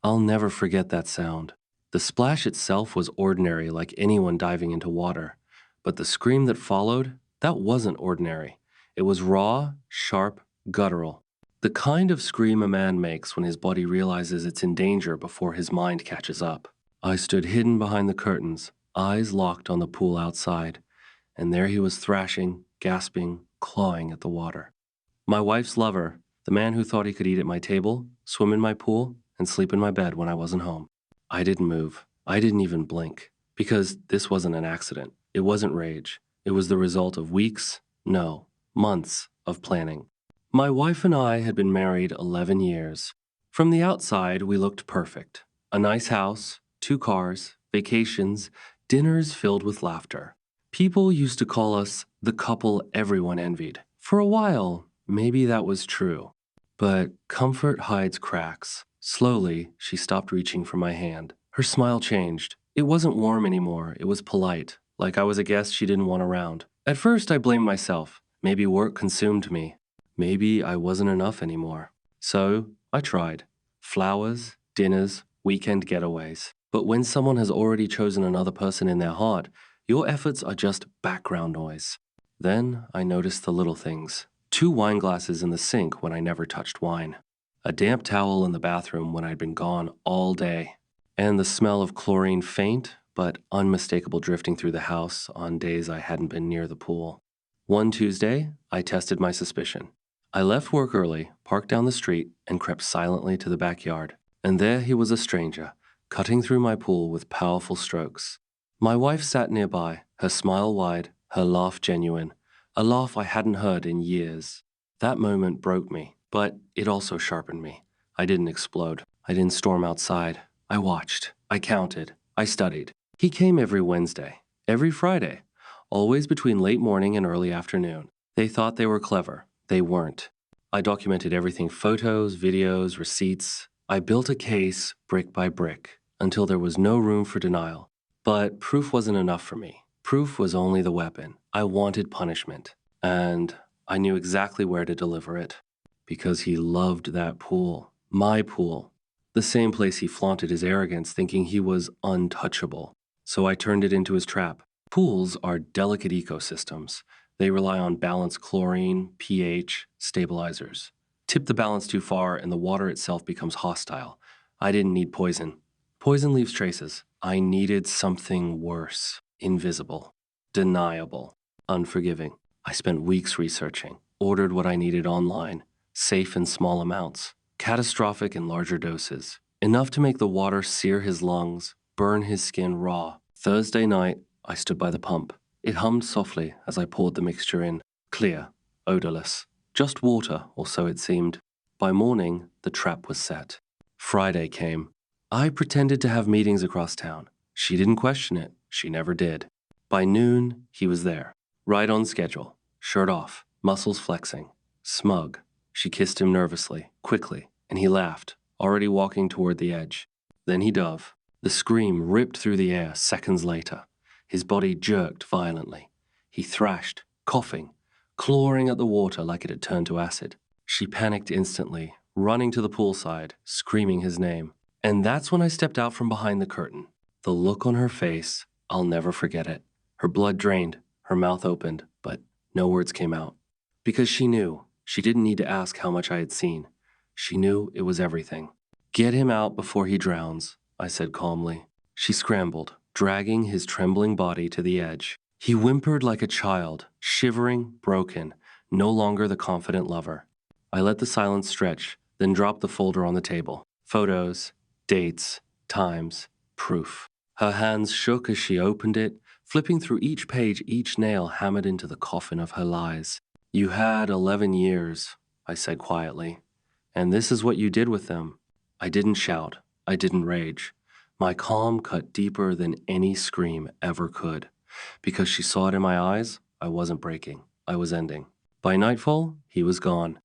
I'll never forget that sound. The splash itself was ordinary, like anyone diving into water. But the scream that followed, that wasn't ordinary. It was raw, sharp, guttural. The kind of scream a man makes when his body realizes it's in danger before his mind catches up. I stood hidden behind the curtains, eyes locked on the pool outside, and there he was thrashing, gasping, clawing at the water. My wife's lover, the man who thought he could eat at my table, swim in my pool, and sleep in my bed when I wasn't home. I didn't move. I didn't even blink. Because this wasn't an accident. It wasn't rage. It was the result of weeks, no, months of planning. My wife and I had been married 11 years. From the outside, we looked perfect. A nice house, 2 cars, vacations, dinners filled with laughter. People used to call us the couple everyone envied. For a while, maybe that was true. But comfort hides cracks. Slowly, she stopped reaching for my hand. Her smile changed. It wasn't warm anymore. It was polite, like I was a guest she didn't want around. At first, I blamed myself. Maybe work consumed me. Maybe I wasn't enough anymore. So, I tried. Flowers, dinners, weekend getaways. But when someone has already chosen another person in their heart, your efforts are just background noise. Then I noticed the little things. 2 wine glasses in the sink when I never touched wine. A damp towel in the bathroom when I'd been gone all day. And the smell of chlorine faint but unmistakable drifting through the house on days I hadn't been near the pool. One Tuesday, I tested my suspicion. I left work early, parked down the street, and crept silently to the backyard. And there he was, a stranger, cutting through my pool with powerful strokes. My wife sat nearby, her smile wide, her laugh genuine, a laugh I hadn't heard in years. That moment broke me, but it also sharpened me. I didn't explode. I didn't storm outside. I watched. I counted. I studied. He came every Wednesday, every Friday, always between late morning and early afternoon. They thought they were clever. They weren't. I documented everything: photos, videos, receipts. I built a case brick by brick until there was no room for denial. But proof wasn't enough for me. Proof was only the weapon. I wanted punishment. And I knew exactly where to deliver it. Because he loved that pool. My pool. The same place he flaunted his arrogance, thinking he was untouchable. So I turned it into his trap. Pools are delicate ecosystems. They rely on balanced chlorine, pH, stabilizers. Tip the balance too far and the water itself becomes hostile. I didn't need poison. Poison leaves traces. I needed something worse. Invisible. Deniable. Unforgiving. I spent weeks researching. Ordered what I needed online. Safe in small amounts. Catastrophic in larger doses. Enough to make the water sear his lungs, burn his skin raw. Thursday night, I stood by the pump. It hummed softly as I poured the mixture in. Clear, odorless. Just water, or so it seemed. By morning, the trap was set. Friday came. I pretended to have meetings across town. She didn't question it. She never did. By noon, he was there. Right on schedule. Shirt off, muscles flexing. Smug. She kissed him nervously, quickly, and he laughed, already walking toward the edge. Then he dove. The scream ripped through the air seconds later. His body jerked violently. He thrashed, coughing, clawing at the water like it had turned to acid. She panicked instantly, running to the poolside, screaming his name. And that's when I stepped out from behind the curtain. The look on her face, I'll never forget it. Her blood drained, her mouth opened, but no words came out. Because she knew. She didn't need to ask how much I had seen. She knew it was everything. Get him out before he drowns, I said calmly. She scrambled, dragging his trembling body to the edge. He whimpered like a child, shivering, broken, no longer the confident lover. I let the silence stretch, then dropped the folder on the table. Photos, dates, times, proof. Her hands shook as she opened it, flipping through each page, each nail hammered into the coffin of her lies. You had 11 years, I said quietly, and this is what you did with them. I didn't shout. I didn't rage. My calm cut deeper than any scream ever could. Because she saw it in my eyes, I wasn't breaking. I was ending. By nightfall, he was gone.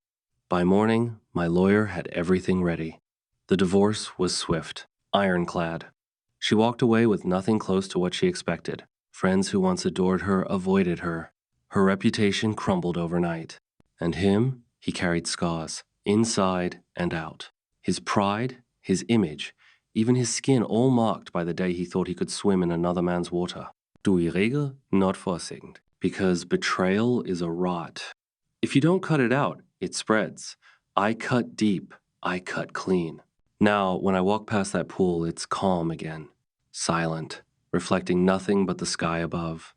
By morning, my lawyer had everything ready. The divorce was swift, ironclad. She walked away with nothing close to what she expected. Friends who once adored her avoided her. Her reputation crumbled overnight. And him, he carried scars, inside and out. His pride, his image, even his skin all marked by the day he thought he could swim in another man's water. Die Regel not vorsingend, because betrayal is a rot. If you don't cut it out, it spreads. I cut deep, I cut clean. Now, when I walk past that pool, it's calm again, silent, reflecting nothing but the sky above.